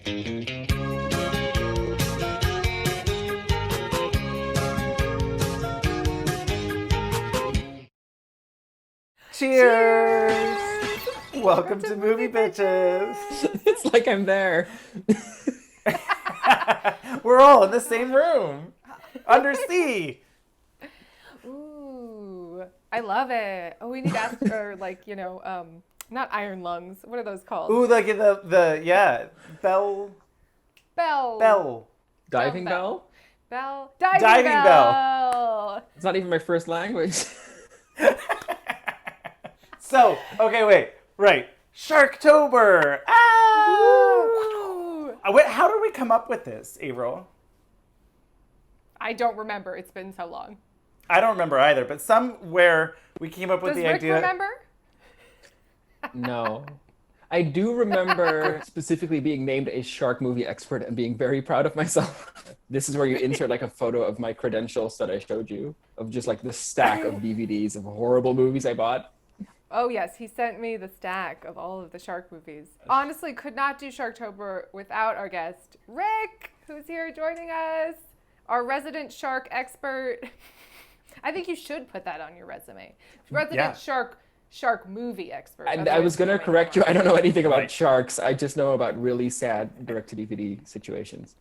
Cheers! Welcome to Movie Bitches. It's like I'm there. We're all in the same room, under sea. Ooh, I love it. Oh, we need to ask her, like, not iron lungs. What are those called? Ooh, like bell. Diving bell? Diving bell. bell. It's not even my first language. So, okay, wait. Right. Sharktober. Wait, how did we come up with this, Avaryl? I don't remember. It's been so long. I don't remember either, but somewhere we came up with the Rick idea. Remember? No. I do remember specifically being named a shark movie expert and being very proud of myself. This is where you insert like a photo of my credentials that I showed you, of just like the stack of DVDs of horrible movies I bought. Oh, yes. He sent me the stack of all of the shark movies. Honestly, could not do Sharktober without our guest, Rick, who's here joining us, our resident shark expert. I think you should put that on your resume. Resident shark movie expert. I was going to correct you. I don't know anything about sharks. I just know about really sad direct-to-DVD situations.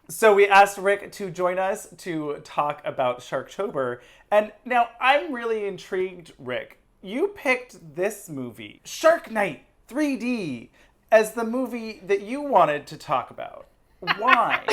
So we asked Rick to join us to talk about Sharktober. And now I'm really intrigued, Rick. You picked this movie, Shark Night 3D, as the movie that you wanted to talk about. Why?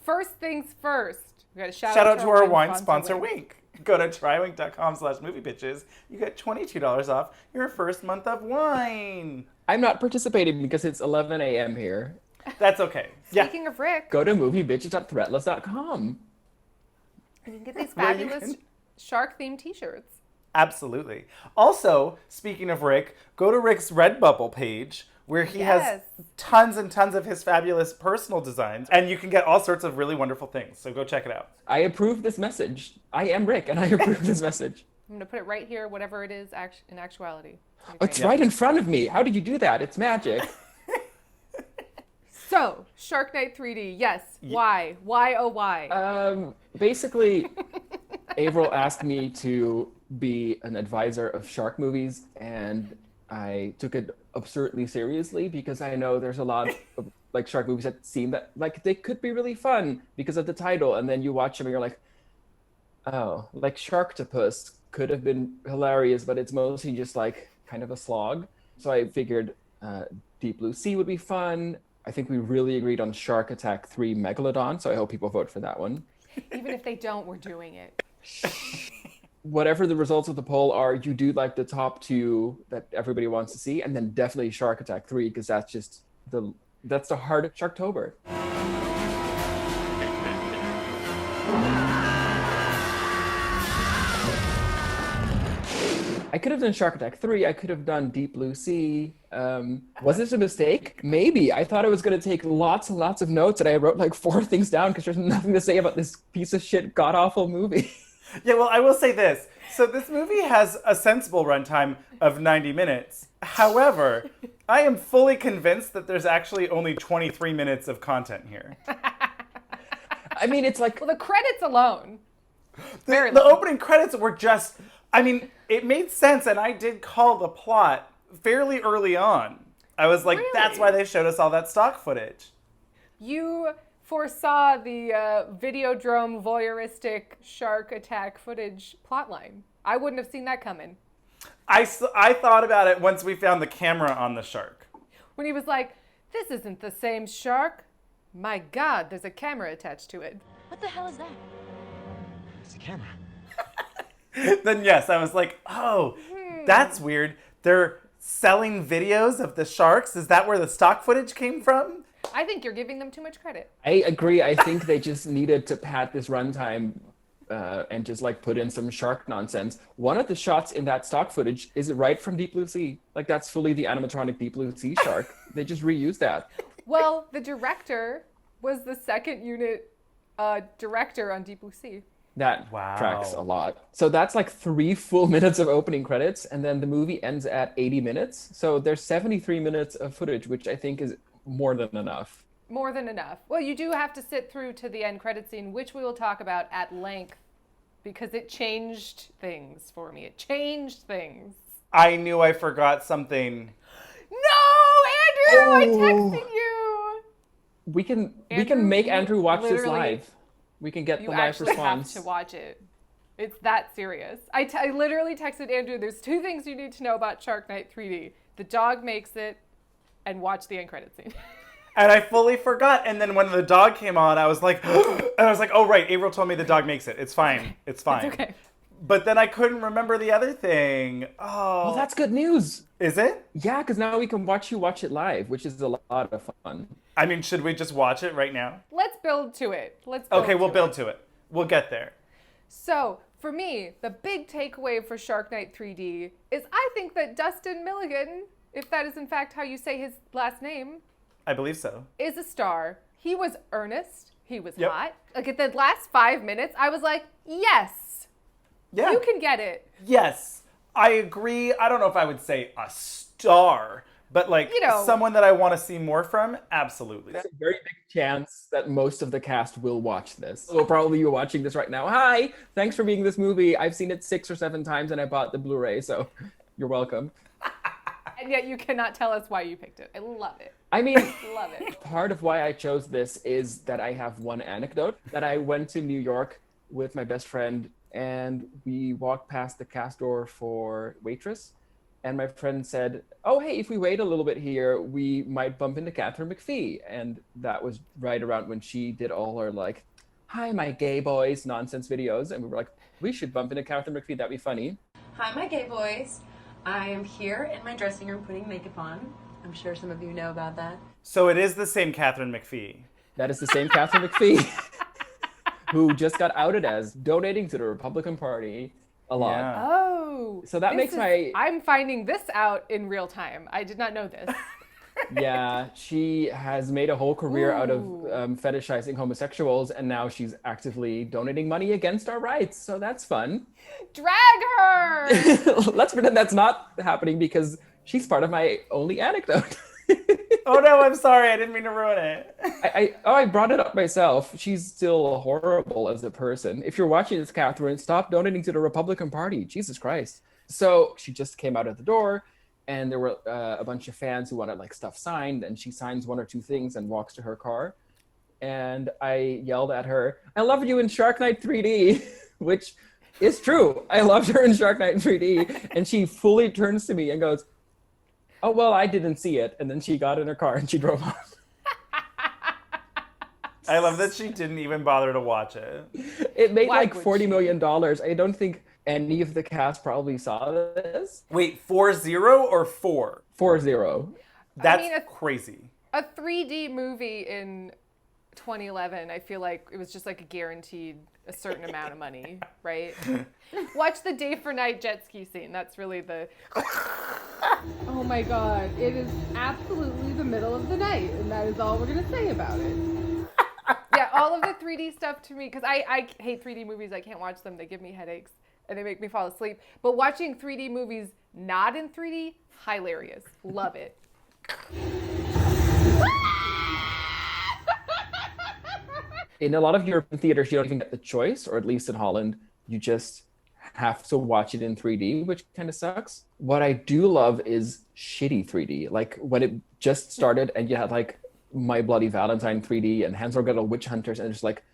First things first. We got to shout out to our wine sponsor, Wink. Go to trywink.com/moviebitches. You get $22 off your first month of wine. I'm not participating because it's 11 a.m. here. That's okay. Speaking of Rick. Go to moviebitches.threadless.com. You can get these fabulous shark-themed t-shirts. Absolutely. Also, speaking of Rick, go to Rick's Redbubble page where he has tons and tons of his fabulous personal designs, and you can get all sorts of really wonderful things. So go check it out. I approve this message. I am Rick, and I approve this message. I'm going to put it right here, whatever it is in actuality. It's right in front of me. How did you do that? It's magic. So, Shark Night 3D, yes. Why? Why, oh, why? Basically, Avaryl asked me to be an advisor of shark movies, and I took it absurdly seriously because I know there's a lot of like shark movies that seem that like they could be really fun because of the title, and then you watch them and you're like, oh, like Sharktopus could have been hilarious, but it's mostly just like kind of a slog. So I figured Deep Blue Sea would be fun. I think we really agreed on Shark Attack 3 Megalodon, so I hope people vote for that one. Even if they don't, we're doing it. Whatever the results of the poll are, you do like the top two that everybody wants to see, and then definitely Shark Attack 3, because that's just that's the heart of Sharktober. I could have done Shark Attack 3. I could have done Deep Blue Sea. Was this a mistake? Maybe. I thought I was going to take lots and lots of notes, and I wrote like 4 things down because there's nothing to say about this piece of shit, god-awful movie. Yeah, well, I will say this. So this movie has a sensible runtime of 90 minutes. However, I am fully convinced that there's actually only 23 minutes of content here. I mean, it's like... Well, the credits alone. The opening credits were just... I mean, it made sense, and I did call the plot fairly early on. I was like, Really? That's why they showed us all that stock footage. You foresaw the Videodrome voyeuristic shark attack footage plotline. I wouldn't have seen that coming. I thought about it once we found the camera on the shark. When he was like, this isn't the same shark. My God, there's a camera attached to it. What the hell is that? It's a camera. Then yes, I was like, oh, that's weird. They're selling videos of the sharks? Is that where the stock footage came from? I think you're giving them too much credit. I agree. I think they just needed to pad this runtime and just like put in some shark nonsense. One of the shots in that stock footage is right from Deep Blue Sea. Like that's fully the animatronic Deep Blue Sea shark. They just reused that. Well, the director was the second unit director on Deep Blue Sea. That Wow. tracks a lot. So that's like 3 full minutes of opening credits, and then the movie ends at 80 minutes. So there's 73 minutes of footage, which I think is more than enough. More than enough. Well, you do have to sit through to the end credit scene, which we will talk about at length, because it changed things for me. It changed things. I knew I forgot something. No, Andrew, I texted you. We can Andrew, make you Andrew watch this literally- live. We can get You the live actually response. have to watch it. It's that serious. I literally texted Andrew, there's 2 things you need to know about Shark Night 3D. The dog makes it, and watch the end credit scene. And I fully forgot. And then when the dog came on, I was like, oh, right. Avaryl told me the dog makes it. It's fine. It's fine. It's okay. But then I couldn't remember the other thing. Oh. Well, that's good news. Is it? Yeah, because now we can watch you watch it live, which is a lot of fun. I mean, should we just watch it right now? Let's build to it. Okay, we'll build to it. We'll get there. So, for me, the big takeaway for Shark Night 3D is I think that Dustin Milligan, if that is in fact how you say his last name, I believe so. is a star. He was earnest. He was Yep. hot. Like, at the last 5 minutes, I was like, yes, Yeah. you can get it. Yes. I agree. I don't know if I would say a star, but like someone that I want to see more from, absolutely. There's a very big chance that most of the cast will watch this. Well, probably you're watching this right now. Hi, thanks for being this movie. I've seen it 6 or 7 times and I bought the Blu-ray, so you're welcome. And yet you cannot tell us why you picked it. I love it. I mean, Love it. part of why I chose this is that I have one anecdote that I went to New York with my best friend and we walked past the cast door for Waitress. And my friend said, oh, hey, if we wait a little bit here, we might bump into Catherine McPhee. And that was right around when she did all her like, hi, my gay boys nonsense videos. And we were like, we should bump into Catherine McPhee. That'd be funny. Hi, my gay boys. I am here in my dressing room putting makeup on. I'm sure some of you know about that. So it is the same Catherine McPhee. That is the same Catherine McPhee who just got outed as donating to the Republican Party a lot. Yeah. Oh. So that makes my... I'm finding this out in real time. I did not know this. Yeah, she has made a whole career out of Ooh. fetishizing homosexuals, and now she's actively donating money against our rights. So that's fun. Drag her! Let's pretend that's not happening because she's part of my only anecdote. Oh no, I'm sorry. I didn't mean to ruin it. I brought it up myself. She's still horrible as a person. If you're watching this, Catherine, stop donating to the Republican Party. Jesus Christ. So she just came out of the door, and there were a bunch of fans who wanted like stuff signed, and she signs 1 or 2 things and walks to her car. And I yelled at her, I love you in Shark Night 3D, which is true. I loved her in Shark Night 3D. And she fully turns to me and goes, oh, well, I didn't see it. And then she got in her car and she drove off. I love that she didn't even bother to watch it. It made Why like would $40 she? million. I don't think any of the cast probably saw this. Wait, 4-0 or 4? 4-0. That's mean, crazy. A 3D movie in 2011, I feel like it was just like a guaranteed a certain amount of money, right? Watch the day for night jet ski scene. That's really the... Oh my God. It is absolutely the middle of the night, and that is all we're going to say about it. Yeah, all of the 3D stuff to me, because I hate 3D movies. I can't watch them. They give me headaches, and they make me fall asleep. But watching 3D movies not in 3D, hilarious. Love it. In a lot of European theaters, you don't even get the choice, or at least in Holland, you just have to watch it in 3D, which kind of sucks. What I do love is shitty 3D. Like when it just started and you had like My Bloody Valentine 3D and Hansel and Gretel Witch Hunters, and just like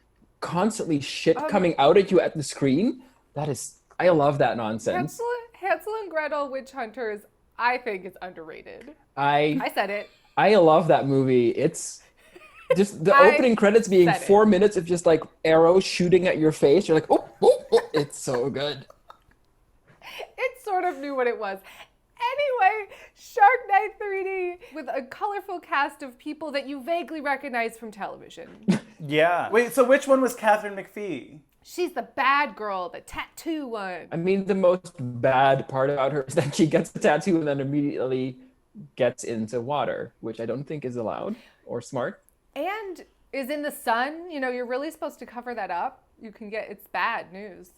constantly shit coming out at you at the screen. I love that nonsense. Hansel and Gretel Witch Hunters, I think is underrated. I I said it. I love that movie. It's just the I opening credits being said it. 4 minutes of just like arrows shooting at your face. You're like, oh, oh, oh. It's so good. It sort of knew what it was. Anyway, Shark Night 3D with a colorful cast of people that you vaguely recognize from television. Yeah. Wait, so which one was Catherine McPhee? She's the bad girl, the tattoo one. I mean, the most bad part about her is that she gets a tattoo and then immediately gets into water, which I don't think is allowed or smart. And is in the sun. You know, you're really supposed to cover that up. you can get, it's bad news.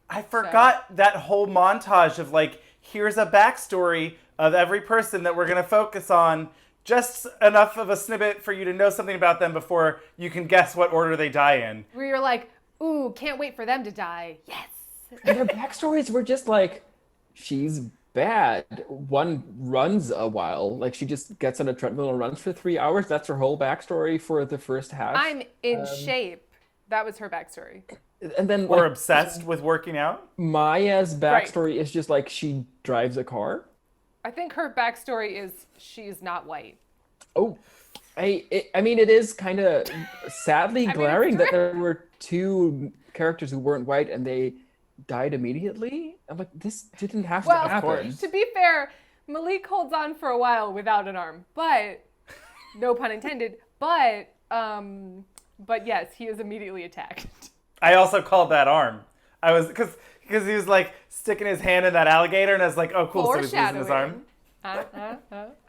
I forgot that whole montage of like, here's a backstory of every person that we're going to focus on. Just enough of a snippet for you to know something about them before you can guess what order they die in. Where you're like, ooh, can't wait for them to die. Yes. And their backstories were just like, she's bad. One runs a while. Like, she just gets on a treadmill and runs for 3 hours. That's her whole backstory for the first half. I'm in shape. That was her backstory. And then Or like, obsessed with working out. Maya's backstory is just like she drives a car. I think her backstory is she's not white. Oh, I mean, it is kind of sadly glaring that there were two characters who weren't white and they died immediately. I'm like, this didn't have to happen. To be fair, Malik holds on for a while without an arm, but no pun intended. But yes, he is immediately attacked. I also called that arm. I was because he was like sticking his hand in that alligator, and I was like, oh, cool. So he's losing his arm. I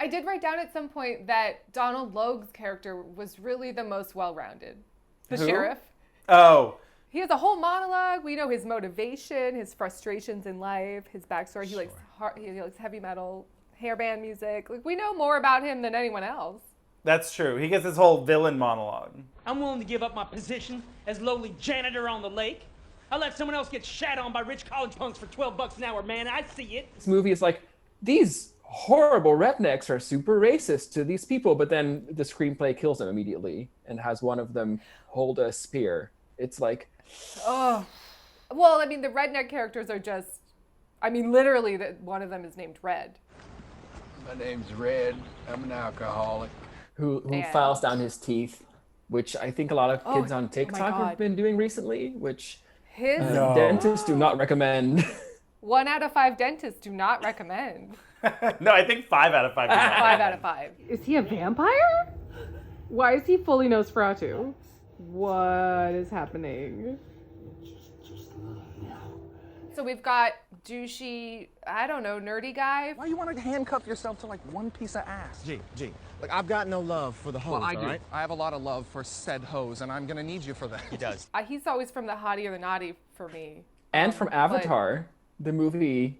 did write down at some point that Donald Logue's character was really the most well-rounded. The sheriff. Oh. He has a whole monologue. We know his motivation, his frustrations in life, his backstory. He likes heavy metal, hairband music. Like, we know more about him than anyone else. That's true. He gets his whole villain monologue. I'm willing to give up my position as lowly janitor on the lake. I'll let someone else get shat on by rich college punks for $12 an hour, man. I see it. This movie is like, these horrible rednecks are super racist to these people, but then the screenplay kills them immediately and has one of them hold a spear. It's like, oh, well, I mean, the redneck characters are just, I mean, literally, one of them is named Red. My name's Red. I'm an alcoholic. Who files down his teeth, which I think a lot of kids on TikTok have been doing recently, which dentists do not recommend. 1 out of 5 dentists do not recommend. No, I think 5 out of 5 do not 5 out of 5. Is he a vampire? Why is he fully Nosferatu? What is happening? So we've got douchey, I don't know, nerdy guy. Why you want to handcuff yourself to like one piece of ass? G. Look, I've got no love for the hoes, Well, I do. all right? I have a lot of love for said hoes, and I'm gonna need you for that. He does. He's always from the hottie or the naughty for me. And from Avatar, the movie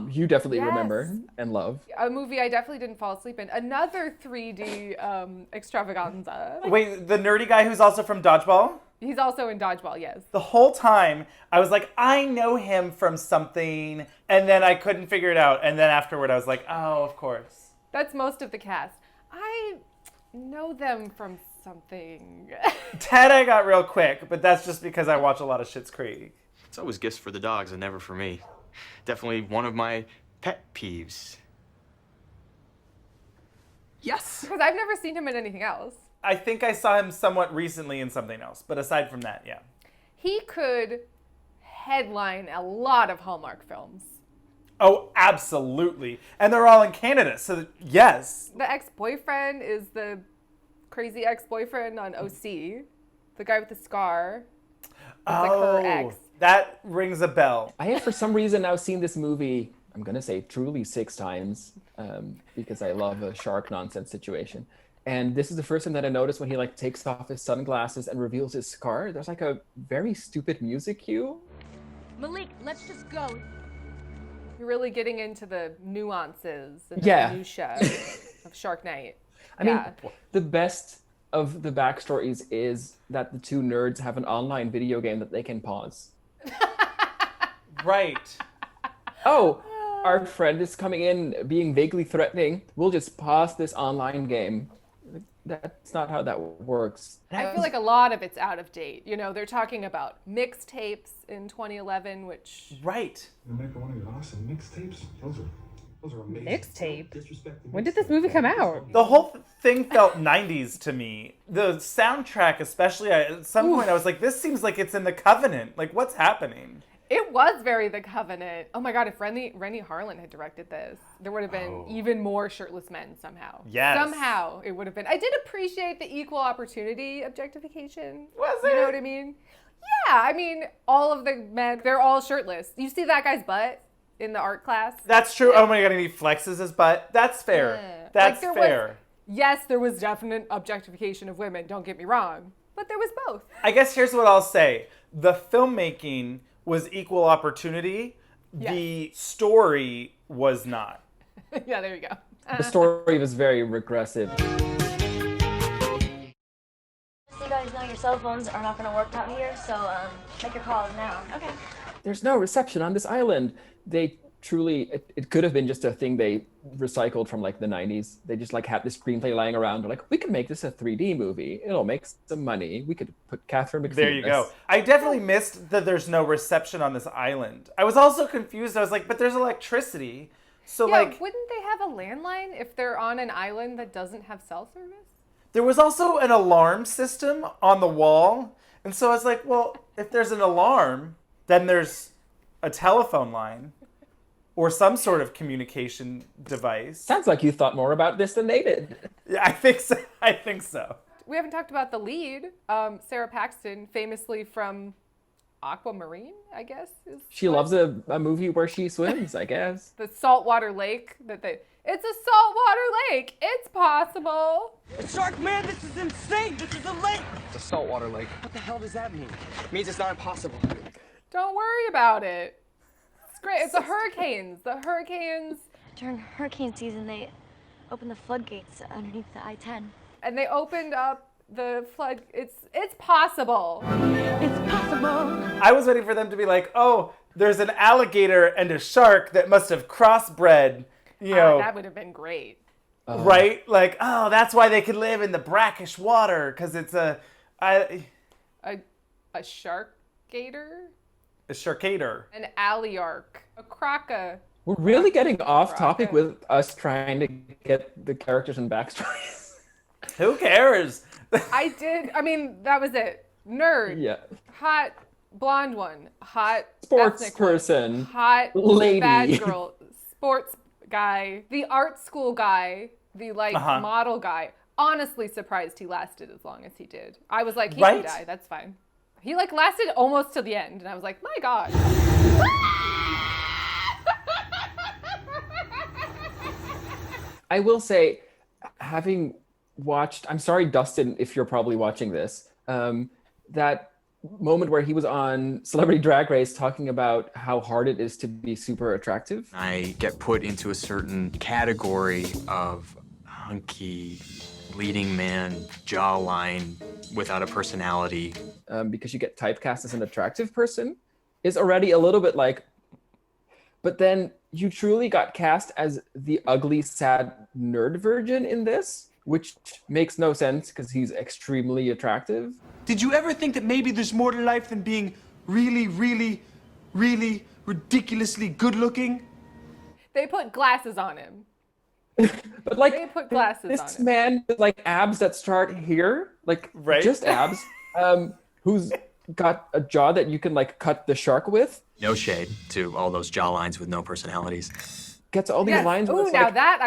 you definitely remember and love. A movie I definitely didn't fall asleep in. Another 3D extravaganza. Wait, the nerdy guy who's also from Dodgeball? He's also in Dodgeball, yes. The whole time, I was like, I know him from something, and then I couldn't figure it out. And then afterward, I was like, oh, of course. That's most of the cast. I know them from something. Ted I got real quick, but that's just because I watch a lot of Schitt's Creek. It's always gifts for the dogs and never for me. Definitely one of my pet peeves. Yes. Because I've never seen him in anything else. I think I saw him somewhat recently in something else, but aside from that, yeah. He could headline a lot of Hallmark films. Oh, absolutely. And they're all in Canada, so yes. The ex-boyfriend is the crazy ex-boyfriend on OC. The guy with the scar. It's like her ex. That rings a bell. I have for some reason now seen this movie, I'm going to say truly 6 times, because I love a shark nonsense situation. And this is the first time that I noticed when he like takes off his sunglasses and reveals his scar. There's like a very stupid music cue. Malik, let's just go. You're really getting into the nuances and the minutiae of Shark Night. I mean, the best of the backstories is that the two nerds have an online video game that they can pause. Right. Oh, our friend is coming in being vaguely threatening. We'll just pause this online game. That's not how that works. I feel like a lot of it's out of date. You know, they're talking about mixtapes in 2011, which... Right. You're making one of your awesome mixtapes? Those are amazing. Mixtape? When did this movie come out? The whole thing felt 90s to me. The soundtrack especially, at some point I was like, this seems like it's in The Covenant. Like, what's happening? It was very The Covenant. Oh my God, if Rennie Harlan had directed this, there would have been even more shirtless men somehow. Yes. Somehow it would have been. I did appreciate the equal opportunity objectification. Was You know what I mean? Yeah, I mean, all of the men, they're all shirtless. You see that guy's butt in the art class? That's true. Oh my God, and he flexes his butt. That's fair. Yeah. That's like fair. Yes, there was definite objectification of women, don't get me wrong. But there was both. I guess here's what I'll say. the filmmaking was equal opportunity. Yes. The story was not. Yeah, there you go. The story was very regressive. You guys know your cell phones are not going to work out here, so make your calls now. Okay. There's no reception on this island. They truly, it could have been just a thing they recycled from like the 90s. They just like had this screenplay lying around. They're like, we can make this a 3D movie. It'll make some money. We could put Catherine McPhee. There you go. I definitely missed that there's no reception on this island. I was also confused. I was like, but there's electricity. So Yeah, like, wouldn't they have a landline if they're on an island that doesn't have cell service? there was also an alarm system on the wall. And so I was like, well, if there's an alarm, then there's a telephone line or some sort of communication device. Sounds like you thought more about this than they did. Yeah, I think so. I think so. We haven't talked about the lead, Sarah Paxton, famously from Aquamarine, I guess. She loves a movie where she swims, I guess. The saltwater lake it's a saltwater lake. It's possible. Shark man, this is insane. This is a lake. It's a saltwater lake. What the hell does that mean? It means it's not impossible. Don't worry about it. It's great. It's the hurricanes. The hurricanes. During hurricane season, they open the floodgates underneath the I-10. And they opened up the flood. It's possible. It's possible. I was waiting for them to be like, oh, there's an alligator and a shark that must have crossbred, you know. That would have been great. Right? Like, oh, that's why they could live in the brackish water, because it's a shark gator? A sharkator. An alliarch. A croca. We're really getting off topic with us trying to get the characters and backstories. Who cares? I mean, that was it. Nerd. Yeah. Hot blonde one. Hot Sports ethnic person. One. Hot lady. bad girl. Sports guy. The art school guy. The model guy. Honestly surprised he lasted as long as he did. I was like, he can die. That's fine. He lasted almost to the end, and I was like, my God. I will say, having watched, I'm sorry, Dustin, if you're probably watching this, that moment where he was on Celebrity Drag Race talking about how hard it is to be super attractive. I get put into a certain category of hunky, leading man, jawline, without a personality. Because you get typecast as an attractive person is already a little bit like, but then you truly got cast as the ugly, sad nerd virgin in this, which makes no sense because he's extremely attractive. Did you ever think that maybe there's more to life than being really, really, really ridiculously good looking? They put glasses on him. But like, they put glasses on this him. man with like abs that start here, like just abs, who's got a jaw that you can like cut the shark with. No shade to all those jawlines with no personalities. Gets all these lines. Ooh, it's now like, that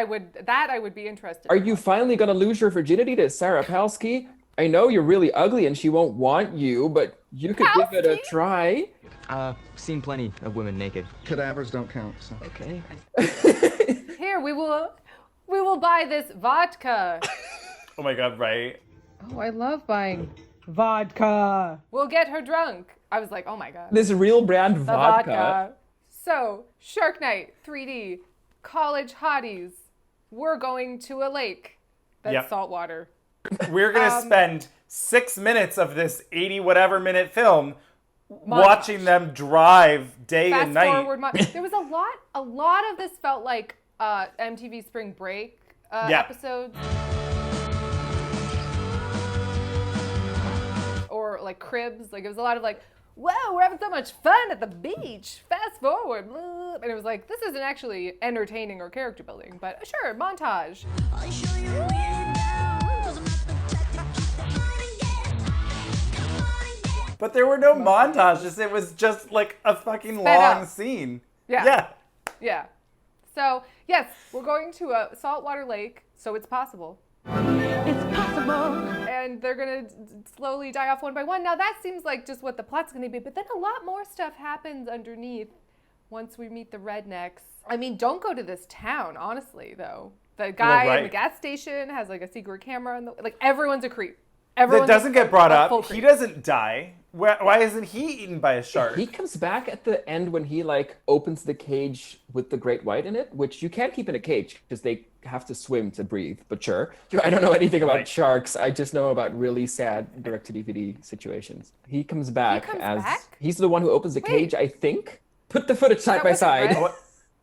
I would be interested. Are you finally gonna lose your virginity to Sarah Palsky? I know you're really ugly and she won't want you, but you could give it a try. Seen plenty of women naked. Cadavers don't count, so. Okay. Here, we will buy this vodka. Oh my God, right? Oh, I love buying vodka. We'll get her drunk. I was like, oh my God. This real brand The vodka. So, Shark Night, 3D, college hotties. We're going to a lake that's saltwater. We're going to spend 6 minutes of this 80 whatever minute film watching them drive day and night. Forward, there was a lot of this felt like MTV Spring Break episodes. Or like Cribs. Like it was a lot of like, whoa, we're having so much fun at the beach. Fast forward. Blah. And it was like, this isn't actually entertaining or character building, but sure, montage. But there were no montages. It was just like a fucking long scene. Yeah. So, yes, we're going to a saltwater lake, so it's possible. It's possible. And they're going to slowly die off one by one. Now, that seems like just what the plot's going to be, but then a lot more stuff happens underneath once we meet the rednecks. I mean, don't go to this town, honestly, though. The guy in the gas station has like a secret camera. Like, everyone's a creep. That doesn't get brought up. He doesn't die. Why isn't he eaten by a shark? He comes back at the end when he like opens the cage with the great white in it, which you can't keep in a cage because they have to swim to breathe. But sure, I don't know anything about sharks. I just know about really sad direct-to-DVD situations. He comes back he's the one who opens the cage, I think. Put the footage side by side.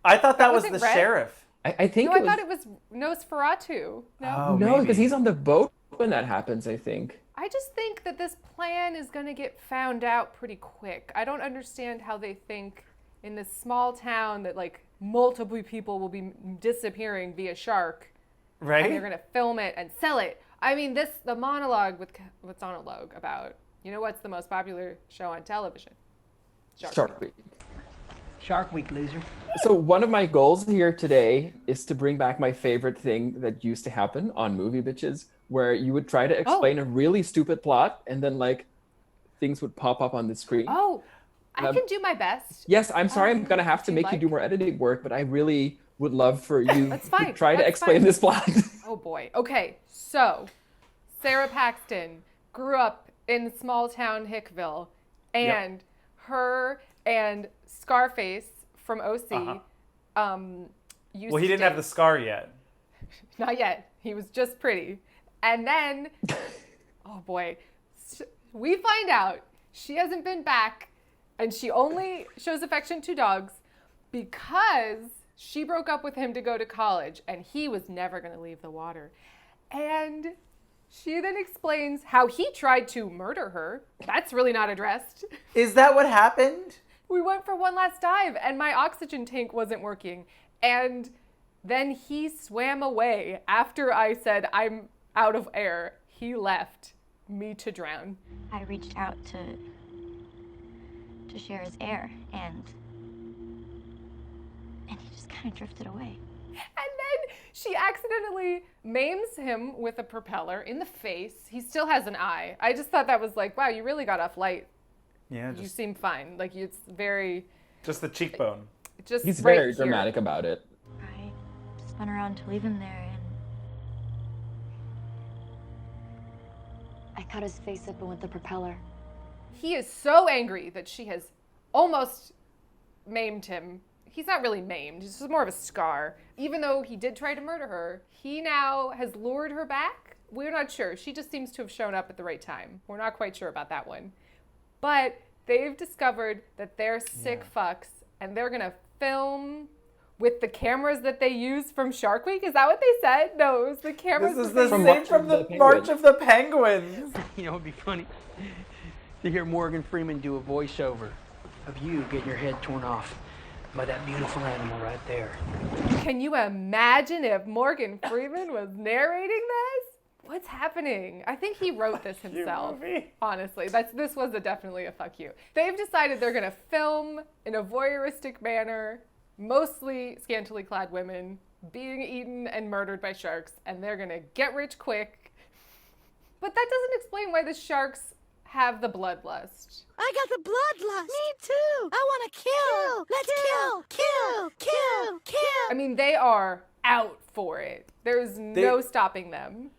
I thought that was the Red? sheriff. I think I thought it was Nosferatu. No, no, because he's on the boat when that happens, I think. I just think that this plan is going to get found out pretty quick. I don't understand how they think in this small town that like multiple people will be disappearing via shark. Right. And they're going to film it and sell it. I mean, the monologue with what's on a log about, you know what's the most popular show on television? Shark Week. Shark Week, loser. So one of my goals here today is to bring back my favorite thing that used to happen on MovieBitches, where you would try to explain a really stupid plot and then like things would pop up on the screen. Oh, I can do my best. Yes, I'm sorry I'm gonna have to make you do more editing work, but I really would love for you to try to explain this plot. Oh boy. Okay, so Sarah Paxton grew up in small town Hickville, and her and Scarface from OC used Well, he to didn't have date. the scar yet. Not yet. He was just pretty. And then, oh boy, we find out she hasn't been back and she only shows affection to dogs because she broke up with him to go to college and he was never going to leave the water. And she then explains how he tried to murder her. That's really not addressed. Is that what happened? We went for one last dive and my oxygen tank wasn't working. And then he swam away after I said, I'm out of air. He left me to drown. I reached out to share his air, and he just kind of drifted away. And then she accidentally maims him with a propeller in the face. He still has an eye. I just thought that was like, wow, you really got off light. Yeah, you seem fine. Like it's very. Just the cheekbone. Just He's right very here. dramatic about it. I spun around to leave him there, and I cut his face open with the propeller. He is so angry that she has almost maimed him. He's not really maimed. It's just more of a scar. Even though he did try to murder her, he now has lured her back. We're not sure. She just seems to have shown up at the right time. We're not quite sure about that one. But they've discovered that they're sick fucks and they're going to film with the cameras that they use from Shark Week. Is that what they said? No, it was the cameras. This is the same from the March of the Penguins. You know, it'd be funny to hear Morgan Freeman do a voiceover of you getting your head torn off by that beautiful animal right there. Can you imagine if Morgan Freeman was narrating this? What's happening? I think he wrote this himself. Honestly, this was definitely a fuck you. They've decided they're gonna film in a voyeuristic manner, mostly scantily clad women being eaten and murdered by sharks, and they're gonna get rich quick. But that doesn't explain why the sharks have the bloodlust. I got the bloodlust. Me too. I want to kill. Let's kill. I mean, they are out for it. There's no stopping them.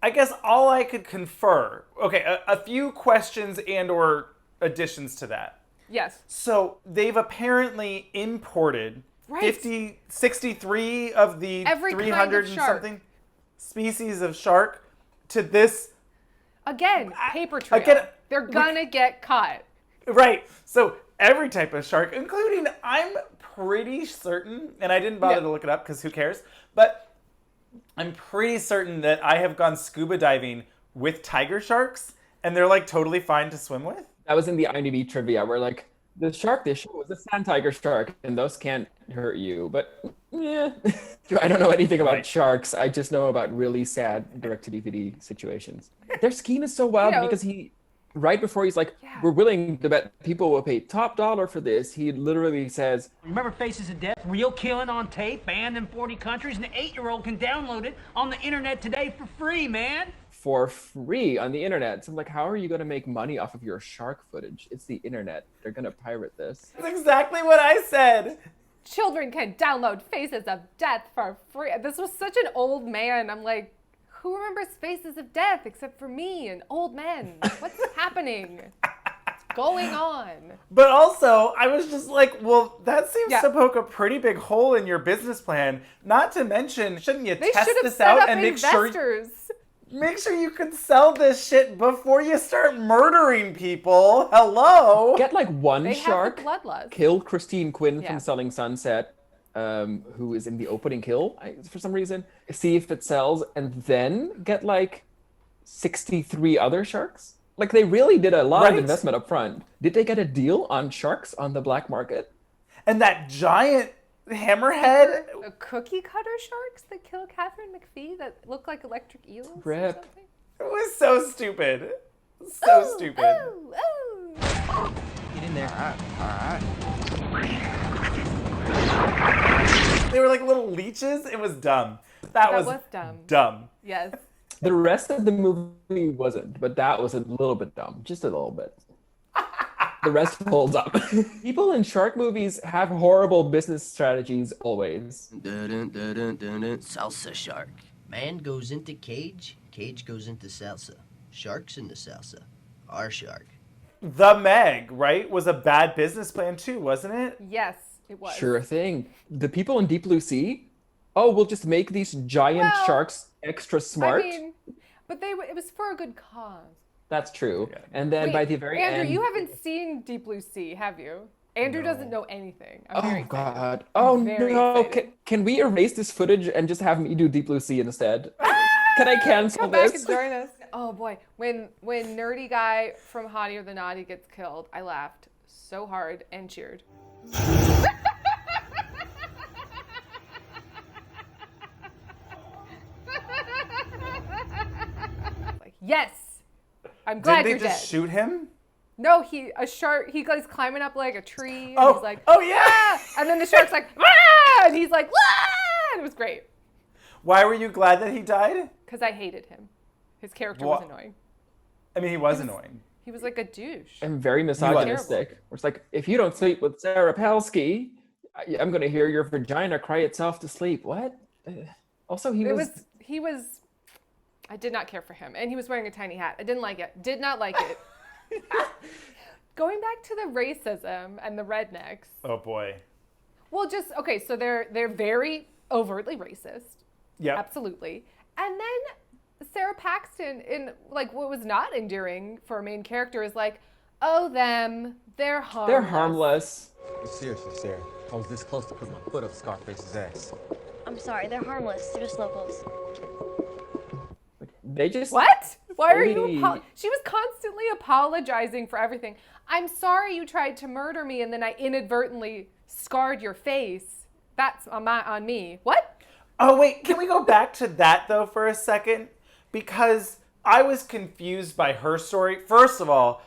I guess all I could confer, okay, a few questions and or additions to that. Yes. So they've apparently imported 63 of the Every 300 kind of and something species of shark to this. Again, paper trail. They're gonna get caught. Right. So every type of shark, including, I'm pretty certain, and I didn't bother to look it up because who cares, but I'm pretty certain that I have gone scuba diving with tiger sharks and they're like totally fine to swim with. That was in the IMDb trivia where like the shark they showed was a sand tiger shark and those can't hurt you. But yeah, I don't know anything about sharks. I just know about really sad direct-to-DVD situations. Their scheme is so wild because right before he's like, we're willing to bet people will pay top dollar for this, he literally says, Remember Faces of Death? Real killing on tape, banned in 40 countries, and the 8-year-old can download it on the internet today for free, man. For free on the internet. So I'm like, how are you going to make money off of your shark footage? It's the internet. They're going to pirate this. That's exactly what I said. Children can download Faces of Death for free. This was such an old man. I'm like, who remembers Faces of Death except for me and old men? What's happening? going on? But also, I was just like, well, that seems Yeah. to poke a pretty big hole in your business plan. Not to mention, shouldn't you They test should have this set out up and investors. make sure you can sell this shit before you start murdering people? Hello? Get like one They have shark, the bloodlust. kill Christine Quinn Yeah. from Selling Sunset, who is in the opening kill for some reason, see if it sells, and then get like 63 other sharks. Like they really did a lot of investment up front. Did they get a deal on sharks on the black market? And that giant hammerhead. A cookie cutter sharks that kill Catherine McPhee that look like electric eels or Rip. something? It was so stupid. So stupid. Get in there. All right. They were like little leeches. It was dumb. That was dumb. Dumb. Yes. The rest of the movie wasn't, but that was a little bit dumb. Just a little bit. The rest holds up. People in shark movies have horrible business strategies always. Salsa shark. Man goes into cage, cage goes into salsa. Shark's into salsa. Our shark. The Meg, right, was a bad business plan too, wasn't it? Yes, it was. Sure thing. The people in Deep Blue Sea, we'll just make these giant sharks extra smart. I mean, but it was for a good cause. That's true. And then Wait, by the very Andrew, end... you haven't seen Deep Blue Sea, have you? Andrew doesn't know anything. I'm very excited. God. Oh, Very no. excited. Can we erase this footage and just have me do Deep Blue Sea instead? Can I cancel Come back this? and join us. Oh boy, when nerdy guy from Hottie or the Naughty gets killed, I laughed so hard and cheered. Like, yes, I'm glad Did you're they just dead. shoot him? No, a shark. He goes climbing up like a tree. And Oh, he's like, oh, yeah. "Ah!" And then the shark's like, "Ah!" And he's like, "Ah!" And it was great Why were you glad that he died? because I hated him. His character Wha- was annoying. I mean, he was annoying. He was like a douche. I'm very misogynistic. Where it's like, if you don't sleep with Sarah Palsky, I'm going to hear your vagina cry itself to sleep. What? Also, he was... I did not care for him. And he was wearing a tiny hat. I didn't like it. Did not like it. Going back to the racism and the rednecks. Oh boy. Well, okay, so they're very overtly racist. Yeah. Absolutely. And then Sarah Paxton, in like what was not endearing for a main character, is like, oh, they're harmless. They're harmless. Seriously, Sarah. I was this close to putting my foot up Scarface's ass. I'm sorry, they're harmless. They're just locals. They just... What? Why are you? Totally- She was constantly apologizing for everything. I'm sorry you tried to murder me and then I inadvertently scarred your face. That's on me. What? Oh, wait, can we go back to that, though, for a second? Because I was confused by her story. First of all,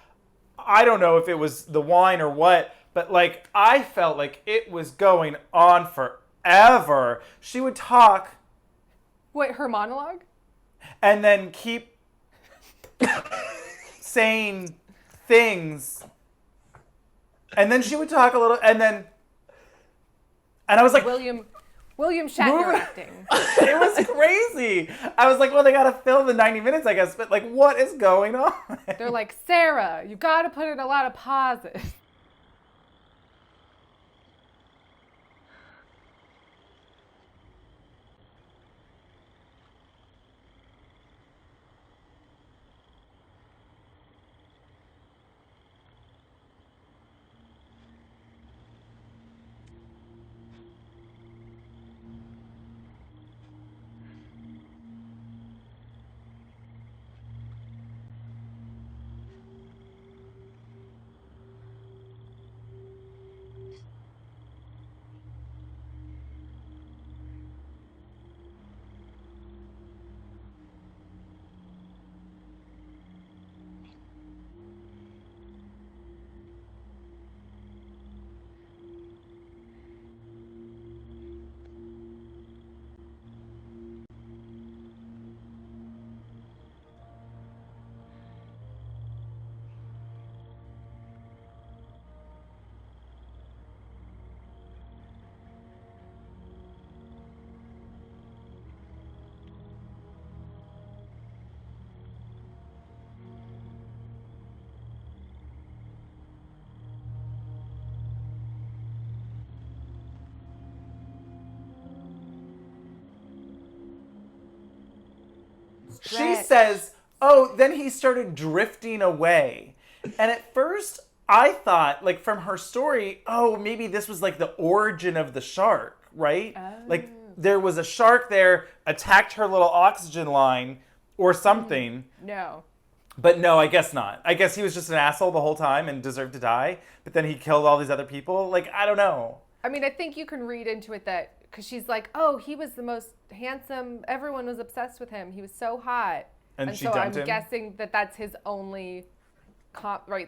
I don't know if it was the wine or what, but, like, I felt like it was going on forever. She would talk... What, her monologue? And then keep saying things. And then she would talk a little, and I was like... William Shatner acting. It was crazy. I was like, well, they gotta fill the 90 minutes, I guess, but like, what is going on? They're like, Sarah, you gotta put in a lot of pauses. She says, oh, then he started drifting away. And at first, I thought, like, from her story, oh, maybe this was, like, the origin of the shark, right? Oh. Like, there was a shark there, attacked her little oxygen line or something. No. But no, I guess not. I guess he was just an asshole the whole time and deserved to die. But then he killed all these other people. Like, I don't know. I mean, I think you can read into it that, because she's like, oh, he was the most handsome. Everyone was obsessed with him. He was so hot. And she so dumped I'm him? guessing that that's his only,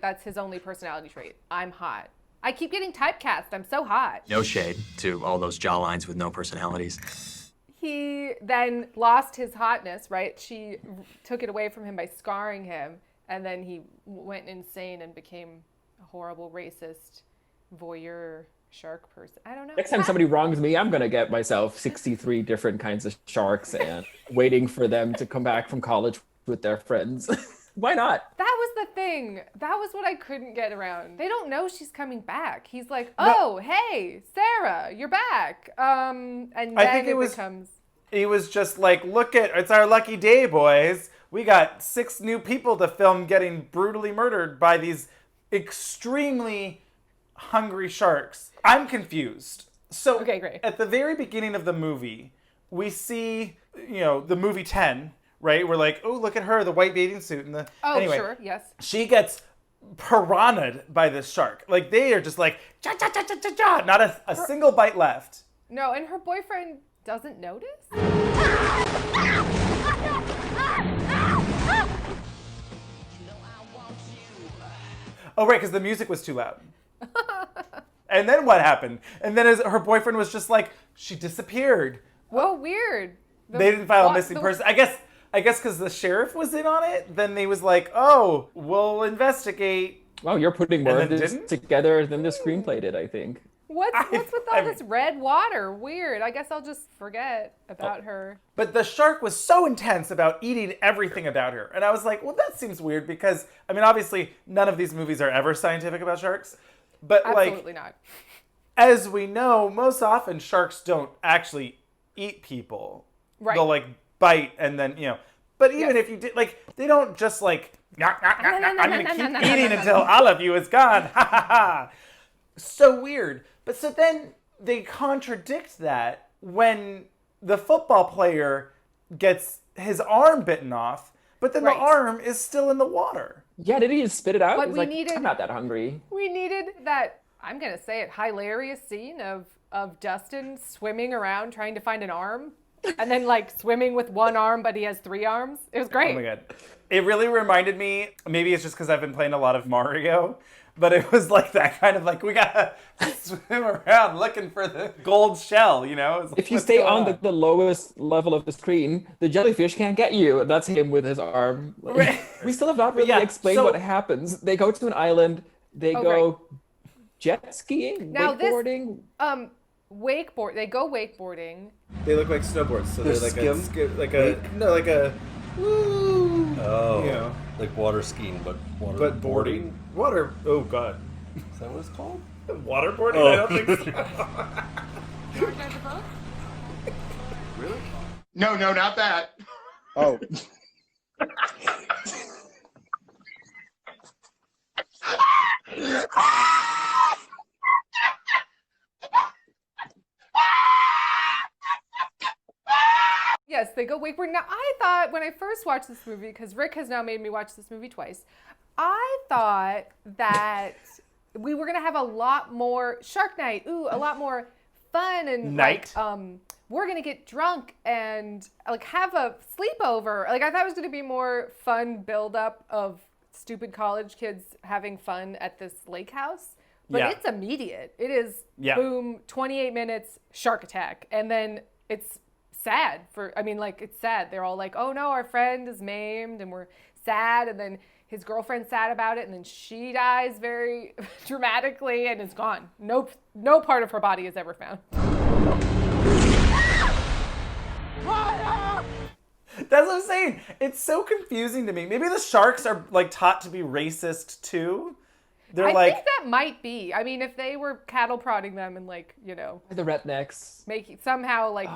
that's his only personality trait. I'm hot. I keep getting typecast. I'm so hot. No shade to all those jawlines with no personalities. He then lost his hotness, right? She took it away from him by scarring him, and then he went insane and became a horrible racist voyeur shark person. I don't know. Next time somebody wrongs me, I'm gonna get myself 63 different kinds of sharks and waiting for them to come back from college with their friends. Why not? That was the thing. That was what I couldn't get around. They don't know she's coming back. He's like, oh, hey, Sarah, you're back. And then I think it was just like, look it's our lucky day, boys. We got 6 new people to film getting brutally murdered by these extremely hungry sharks. I'm confused. So okay, great. At the very beginning of the movie, we see, the movie 10, right? We're like, oh, look at her, the white bathing suit. And anyway, sure, yes. She gets piranha'd by this shark. Like, they are just like, cha-cha-cha-cha-cha-cha, not a single bite left. No, and her boyfriend doesn't notice? Oh, right, because the music was too loud. And then what happened? And then her boyfriend was just like, she disappeared. Whoa, weird. They didn't file a missing person. I guess because the sheriff was in on it, then they was like, oh, we'll investigate. Wow, you're putting more of this together than the screenplay did, I think. What's with all this red water? Weird. I guess I'll just forget about her. But the shark was so intense about eating everything about her. And I was like, well, that seems weird because, I mean, obviously, none of these movies are ever scientific about sharks. But absolutely not. As we know, most often sharks don't actually eat people. Right. They'll like bite and then, but even if you did, like, they don't just like, I'm going to keep eating until all of you is gone. Ha ha ha. So weird. But so then they contradict that when the football player gets his arm bitten off, but then the arm is still in the water. Yeah, did he just spit it out? But I'm not that hungry. We needed that, I'm going to say it, hilarious scene of Dustin swimming around trying to find an arm. And then like swimming with one arm, but he has 3 arms. It was great. Oh my God. It really reminded me, maybe it's just because I've been playing a lot of Mario, but it was like that kind of like, we gotta swim around looking for the gold shell, If you stay on the lowest level of the screen, the jellyfish can't get you. That's him with his arm. Right. We still have not really explained what happens. They go to an island, they go jet skiing, now wakeboarding. They go wakeboarding. They look like snowboards, so they're like a woo. Oh, like water skiing, but boarding. Water. Oh God. Is that what it's called? Waterboarding? Oh. I don't think so. Really? No, not that. Oh. Yes, they go wakeboarding. Now, I thought when I first watched this movie, because Rick has now made me watch this movie twice, I thought that we were going to have a lot more Shark Night. Ooh, a lot more fun and we're going to get drunk and like have a sleepover. Like I thought it was going to be more fun build-up of stupid college kids having fun at this lake house. But it's immediate. It is boom, 28 minutes, shark attack. And then it's sad it's sad. They're all like, oh no, our friend is maimed and we're sad. And then his girlfriend's sad about it. And then she dies very dramatically and is gone. No part of her body is ever found. That's what I'm saying. It's so confusing to me. Maybe the sharks are like taught to be racist too. They're I think that might be. I mean, if they were cattle prodding them and like, The rednecks. making somehow like,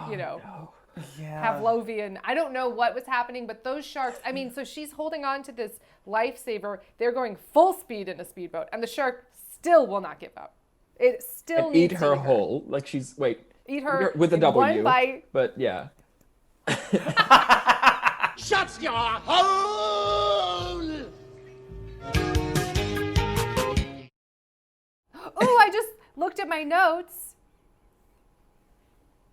Pavlovian. I don't know what was happening, but those sharks, I mean, so she's holding on to this lifesaver. They're going full speed in a speedboat, and the shark still will not give up. It still And needs eat to her whole. Like eat her with a in W. one bite. But yeah. Shut your hole! Oh, I just looked at my notes.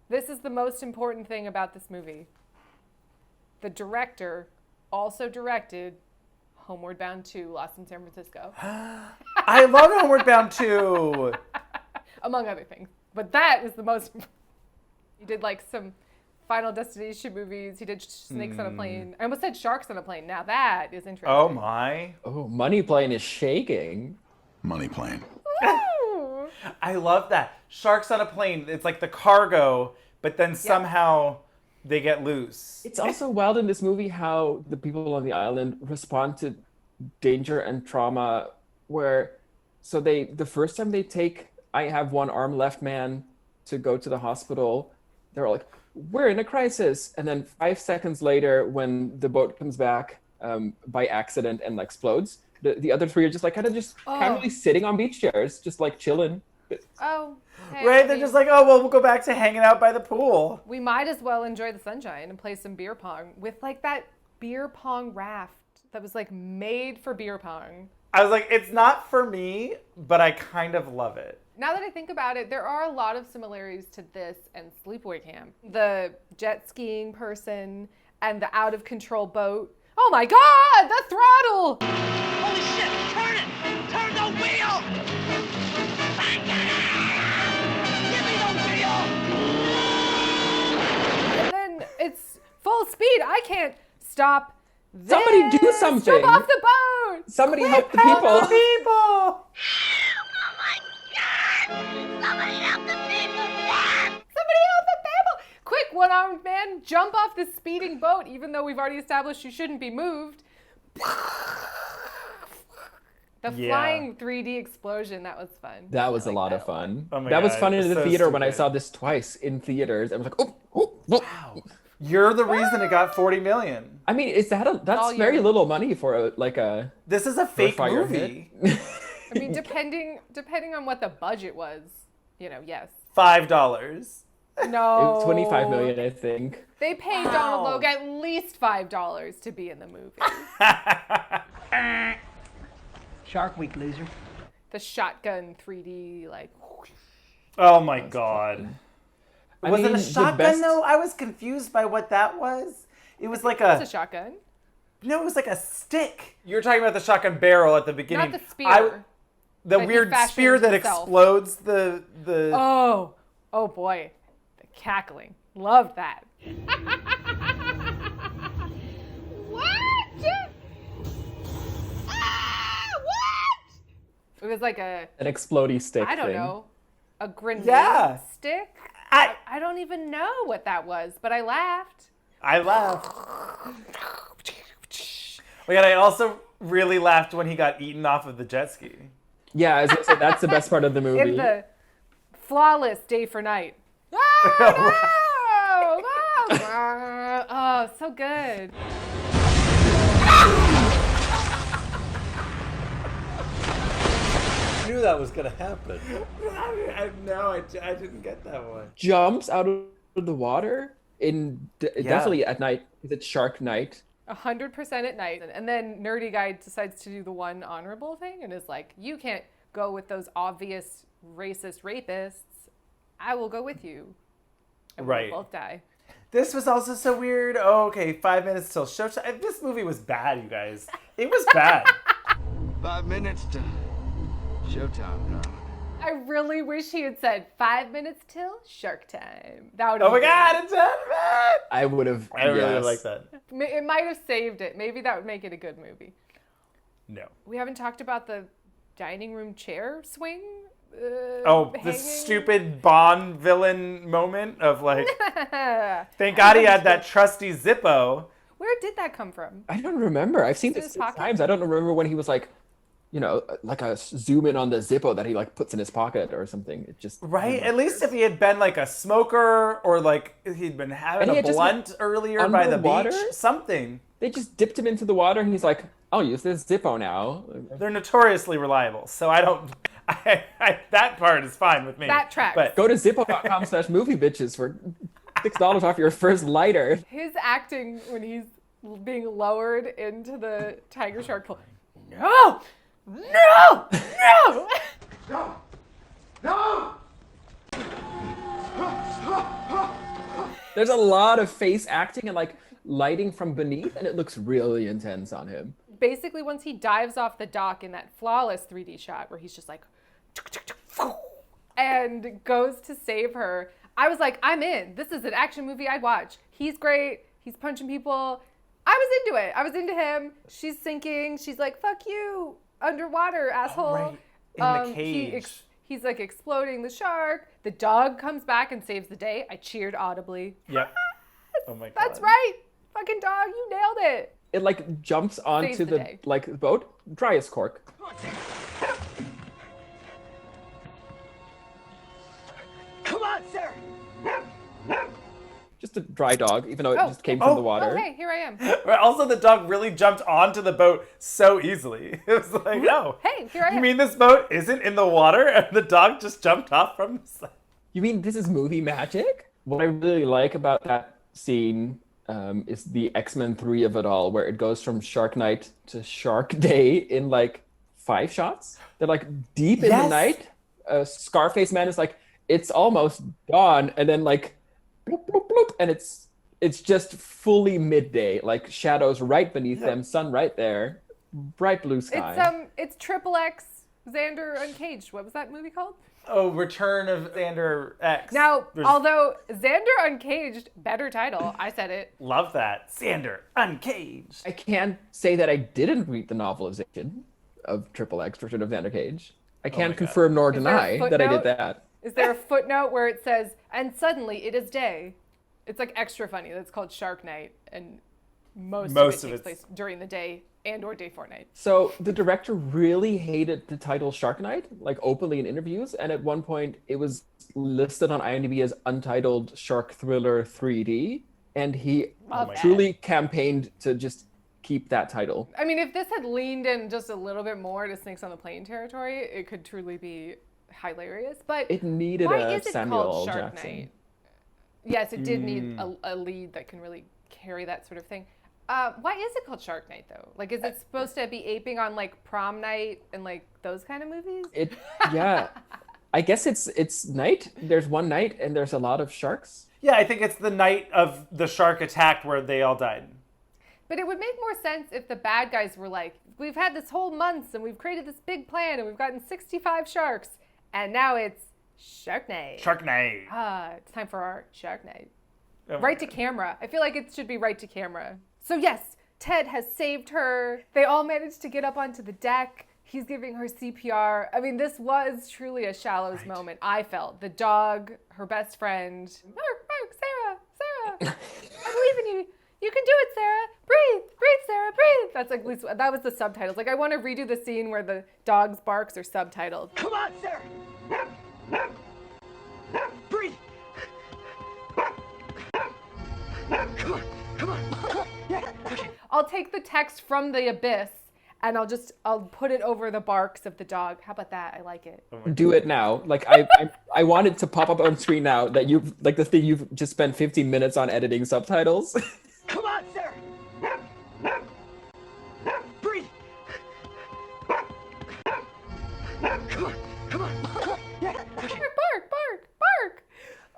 This is the most important thing about this movie. The director also directed Homeward Bound 2, Lost in San Francisco. I love Homeward Bound 2. Among other things. But that is the most... He did like some Final Destination movies. He did Snakes on a Plane. I almost said Sharks on a Plane. Now that is interesting. Oh my. Oh, Moneyplane is shaking. Moneyplane. I love that. Sharks on a Plane. It's like the cargo, but then somehow they get loose. It's also wild in this movie how the people on the island respond to danger and trauma so the first time they take I have one arm left man to go to the hospital, they're like, we're in a crisis. And then 5 seconds later, when the boat comes back by accident and explodes, the other three are just like casually sitting on beach chairs, just like chilling. Oh, hey, right? They're just like, oh, well, we'll go back to hanging out by the pool. We might as well enjoy the sunshine and play some beer pong with like that beer pong raft that was like made for beer pong. I was like, it's not for me, but I kind of love it. Now that I think about it, there are a lot of similarities to this and Sleepaway Camp. The jet skiing person and the out of control boat. Oh my God, the throttle! Holy shit! Turn it! Turn the wheel! Give me the wheel! And then it's full speed. I can't stop this. Somebody do something! Jump off the boat! Somebody help the Help people! the people! Somebody help the people! Somebody help the people! Quick, one-armed man, jump off this speeding boat, even though we've already established you shouldn't be moved. The flying 3D explosion, that was fun. That was a lot of fun. Oh my that was God, fun in it's the so theater when I stupid. saw this twice in theaters. I was like, oh. Wow. You're the reason it got 40 million. I mean, that's all very year. little money for a. This is a fake fire movie. I mean, depending on what the budget was, yes. $5. No. 25 million, I think. They paid Donald Logue at least $5 to be in the movie. Shark Week, loser. The shotgun 3D, like. Oh my God. Was it a the shotgun best- though? I was confused by what that was. It was like It's a shotgun. No, it was like a stick. You were talking about the shotgun barrel at the beginning. Not the spear. The that he weird fashioned spear that himself. explodes the. Oh boy. The cackling. Loved that. What? What? It was like an explodey stick I don't thing. know. A grenade Yeah. stick? I don't even know what that was, but I laughed. I laughed. Oh my God, I also really laughed when he got eaten off of the jet ski. Yeah, as I said, that's the best part of the movie. In the flawless Day for Night. Oh, so good. I knew that was gonna happen. I didn't get that one. Jumps out of the water definitely at night. Is it Shark Night? 100% at night. And then Nerdy Guy decides to do the one honorable thing and is like, you can't go with those obvious racist rapists. I will go with you. And Right. we'll both die. This was also so weird. Oh, okay, 5 minutes till showtime. This movie was bad, you guys. It was bad. 5 minutes to showtime, darling. I really wish he had said 5 minutes till Shark Time. That would. Oh my God, it's bad. I would have. I really like that. It might have saved it. Maybe that would make it a good movie. No. We haven't talked about the dining room chair swing. The hanging. stupid Bond villain moment of like, thank God he had that trusty Zippo. Where did that come from? I don't remember. I've seen Is it this his 6 pocket? times. I don't remember when he was like, you know, like a zoom in on the Zippo that he like puts in his pocket or something. It just Right? At least if he had been like a smoker or like he'd been having a blunt earlier by the beach, something. They just dipped him into the water and he's like, I'll use this Zippo now. They're notoriously reliable, so I don't... that part is fine with me. That tracks. But go to zippo.com/moviebitches for $6 off your first lighter. His acting when he's being lowered into the tiger shark pool. No! No! No! No! No! There's a lot of face acting and like lighting from beneath, and it looks really intense on him. Basically, once he dives off the dock in that flawless 3D shot where he's just like, and goes to save her, I was like, I'm in. This is an action movie I'd watch. He's great. He's punching people. I was into it. I was into him. She's sinking. She's like, fuck you, underwater, asshole. Right. In the cage. He's like exploding the shark. The dog comes back and saves the day. I cheered audibly. Yep. Oh my God. That's right. Fucking dog, you nailed it. It like jumps onto the the like boat, dry as cork. Come on, Sarah! Just a dry dog, even though it just came from the water. Oh, hey, here I am. Also, the dog really jumped onto the boat so easily. It was like, no. Hey, here I am. You mean this boat isn't in the water and the dog just jumped off from the side? You mean this is movie magic? What I really like about that scene is the X-Men 3 of it all, where it goes from Shark Night to Shark Day in like 5 shots. They're like deep in the night. Scarface Man is like, it's almost dawn, and then like bloop, bloop, bloop, and it's just fully midday, like shadows right beneath them, sun right there, bright blue sky. It's XXX Xander Uncaged. What was that movie called? Oh, Return of Xander X. Now, although Xander Uncaged, better title, I said it. Love that. Xander Uncaged. I can say that I didn't read the novelization of XXX Return of Xander Cage. I can't confirm nor deny that I did that. Is there a footnote where it says, and suddenly it is day? It's like extra funny. That's called Shark Night, and most of it takes place during the day and or day fortnight. So the director really hated the title Shark Night, like openly in interviews, and at one point it was listed on IMDb as Untitled Shark Thriller 3D, and he truly campaigned to just keep that title. I mean, if this had leaned in just a little bit more to Snakes on the Plane territory, it could truly be hilarious. But it needed a Samuel L. Shark Jackson. Night? Yes, it did need a lead that can really carry that sort of thing. Why is it called Shark Night though? Like, is it supposed to be aping on like Prom Night and like those kind of movies? Yeah, I guess it's night. There's one night and there's a lot of sharks. Yeah, I think it's the night of the shark attack where they all died. But it would make more sense if the bad guys were like, we've had this whole month and we've created this big plan and we've gotten 65 sharks and now it's Shark Night. Shark Night. It's time for our Shark Night. Oh right to camera. I feel like it should be right to camera. So yes, Ted has saved her. They all managed to get up onto the deck. He's giving her CPR. I mean, this was truly a Shallows moment, I felt. The dog, her best friend. Mark, Sarah, I believe in you. You can do it, Sarah. Breathe, Sarah, breathe. That's like, at least that was the subtitles. Like, I want to redo the scene where the dog's barks are subtitled. Come on, Sarah. Breathe. Come on. Yeah. Okay. I'll take the text from the abyss and I'll put it over the barks of the dog. How about that? I like it. Do it now. Like I want it to pop up on screen now that you've like the thing you've just spent 15 minutes on editing subtitles. Come on, Sarah. Breathe. Come on. Yeah. Okay. Bark.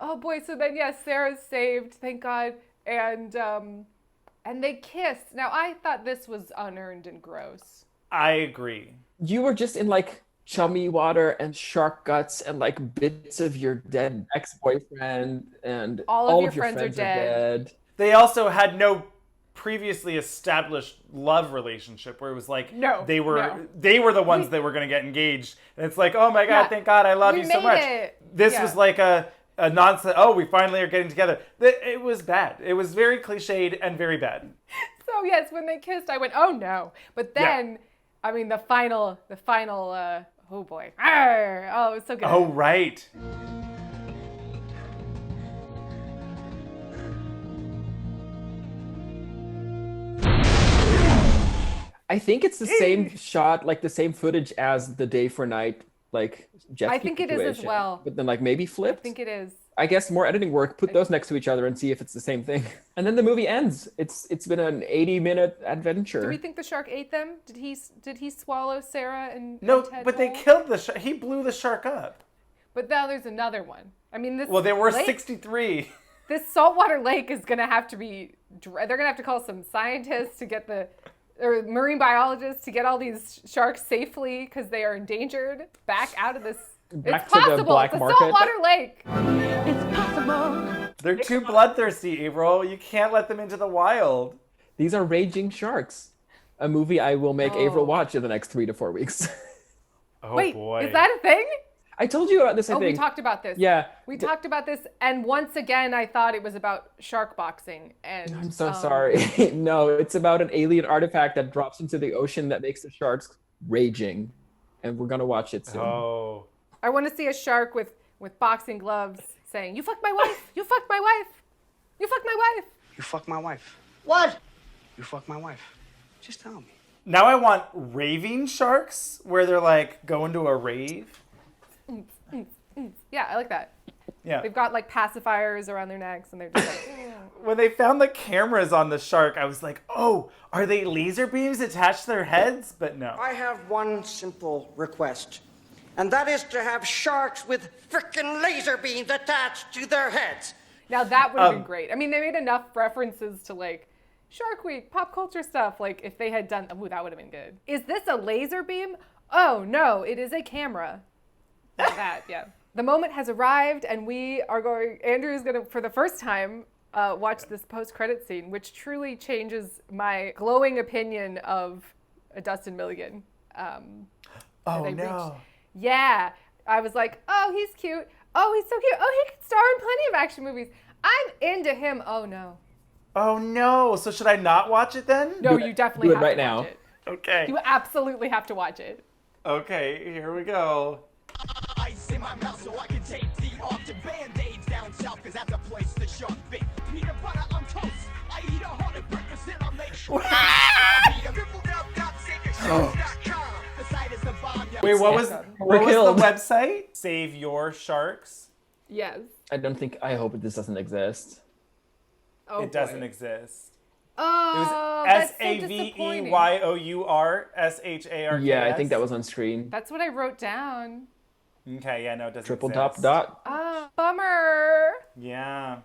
Oh boy. So then, yes, Sarah's saved. Thank God. And they kiss. Now, I thought this was unearned and gross. I agree. You were just in like chummy water and shark guts and like bits of your dead ex-boyfriend and all of your friends are dead. They also had no previously established love relationship where it was like they were the ones that were going to get engaged. And it's like, oh my God, thank God, I love you so much. This was like a nonsense, we finally are getting together. It was bad. It was very cliched and very bad. So yes, when they kissed, I went, oh no. But then I mean, the final, oh boy. Arr! Oh, it was so good. Oh, right. I think it's the same shot, like the same footage as the day for night, like jet I ski think it is as situation. well. But then like maybe I flipped. think it is. I guess more editing work. Put those next to each other and see if it's the same thing. And then the movie ends. It's been an 80-minute adventure. Do we think the shark ate them? Did he swallow Sarah and No, and Ted but they whole? killed the shark. He blew the shark up. But now there's another one. I mean, this. Well, there were lake, 63. This saltwater lake is gonna have to be. They're gonna have to call some scientists to get or marine biologists to get all these sharks safely because they are endangered back out of this. Back It's to the possible. black it's a market. saltwater lake. It's possible. They're too bloodthirsty, Avaryl. You can't let them into the wild. These are raging sharks. A movie I will make Avaryl watch in the next 3 to 4 weeks. Oh, Wait, boy. is that a thing? I told you about this, I think. We talked about this. Yeah. We talked about this, and once again, I thought it was about shark boxing. And I'm so sorry. No, it's about an alien artifact that drops into the ocean that makes the sharks raging. And we're going to watch it soon. Oh. I want to see a shark with boxing gloves saying, "You fucked my wife. You fucked my wife. You fucked my wife." You fuck my wife. What? You fuck my wife. Just tell me. Now I want raving sharks where they're like going to a rave. Yeah, I like that. Yeah. They've got like pacifiers around their necks, and they're just like. When they found the cameras on the shark, I was like, oh, are they laser beams attached to their heads? But no. I have one simple request, and that is to have sharks with frickin' laser beams attached to their heads. Now that would have been great. I mean, they made enough references to like Shark Week, pop culture stuff. Like if they had done, ooh, that would have been good. Is this a laser beam? Oh no, it is a camera. That, yeah. The moment has arrived, and we are going. Andrew's gonna, for the first time, watch this post-credit scene, which truly changes my glowing opinion of Dustin Milligan. Oh no. Yeah, I was like, oh, he's cute. Oh, he's so cute. Oh, he could star in plenty of action movies. I'm into him. Oh no. Oh no. So should I not watch it then? No, you definitely have right to now. watch it. Okay. You absolutely have to watch it. Okay, here we go. Ice in my mouth so I can take the off to band-aids down south, cause that's a place the shark fit. Peanut butter on toast. I eat a hearty breakfast and I'll make sure. The site is the bomb. Wait, what was killed. the website? Save Your Sharks? Yes. I hope this doesn't exist. Oh, It doesn't exist. Oh, It was that's so disappointing. SAVEYOURSHARKS. Yeah, I think that was on screen. That's what I wrote down. Okay, yeah, no, it doesn't Triple exist. top dot. Ah, bummer. Yeah.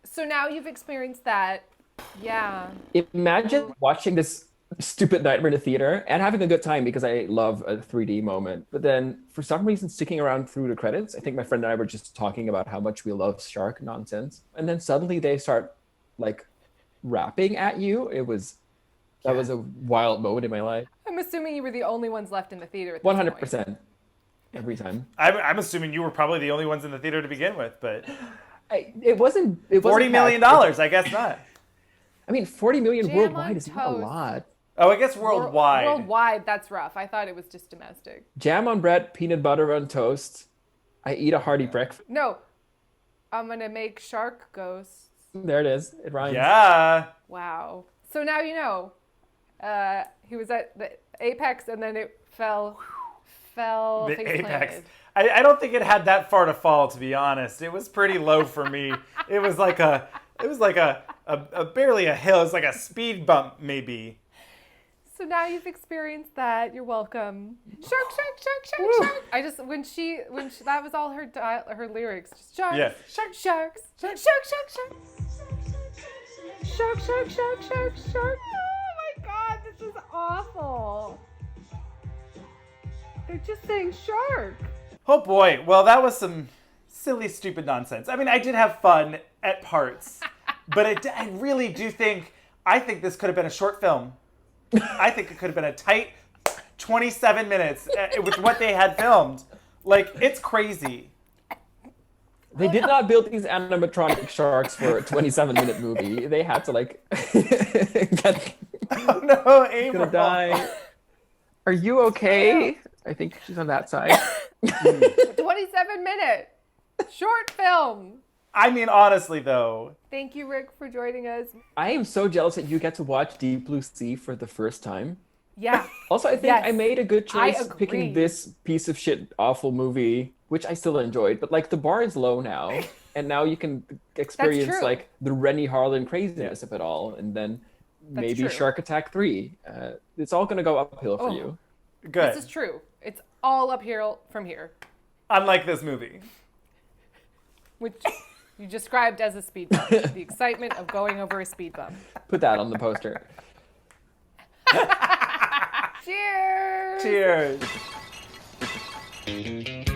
So now you've experienced that. Yeah. Imagine watching this stupid nightmare in the theater and having a good time because I love a 3D moment. But then for some reason sticking around through the credits, I think my friend and I were just talking about how much we love shark nonsense. And then suddenly they start like rapping at you. That was a wild moment in my life. I'm assuming you were the only ones left in the theater at this point. 100% every time. I'm assuming you were probably the only ones in the theater to begin with, but It wasn't $40 million, I guess not. I mean, 40 million Jam worldwide on is not a toast. lot. Oh, I guess worldwide. Worldwide, that's rough. I thought it was just domestic. Jam on bread, peanut butter on toast. I eat a hearty breakfast. No, I'm gonna make shark ghosts. There it is. It rhymes. Yeah. Wow. So now you know. He was at the apex, and then it fell. The face apex. planted. I don't think it had that far to fall, to be honest. It was pretty low for me. It was like a barely a hill. It was like a speed bump, maybe. So now you've experienced that. You're welcome. Shark, shark, shark, shark, shark. I just when she that was all her her lyrics. Just sharks, Yeah. sharks, sharks, shark, shark, shark, shark. Shark, shark, shark, shark, shark. Oh my god, this is awful. They're just saying shark. Oh boy. Well, that was some silly, stupid nonsense. I mean, I did have fun at parts, but I really do think this could have been a short film. I think it could have been a tight 27 minutes with what they had filmed. Like, it's crazy. They did not build these animatronic sharks for a 27-minute movie. They had to like Oh no, gonna Avaryl. die. Are you okay? I think she's on that side. 27-minute short film. I mean, honestly, though. Thank you, Rick, for joining us. I am so jealous that you get to watch Deep Blue Sea for the first time. Yeah. Also, I think Yes. I made a good choice I agree. picking this piece of shit awful movie, which I still enjoyed. But like the bar is low now, and now you can experience true. like the Rennie Harlan craziness of it all, and then maybe true. Shark Attack 3. It's all gonna go uphill for you. Good. This is true. It's all uphill from here, Unlike this movie. which you described as a speed bump. The excitement of going over a speed bump. Put that on the poster. Cheers! Cheers.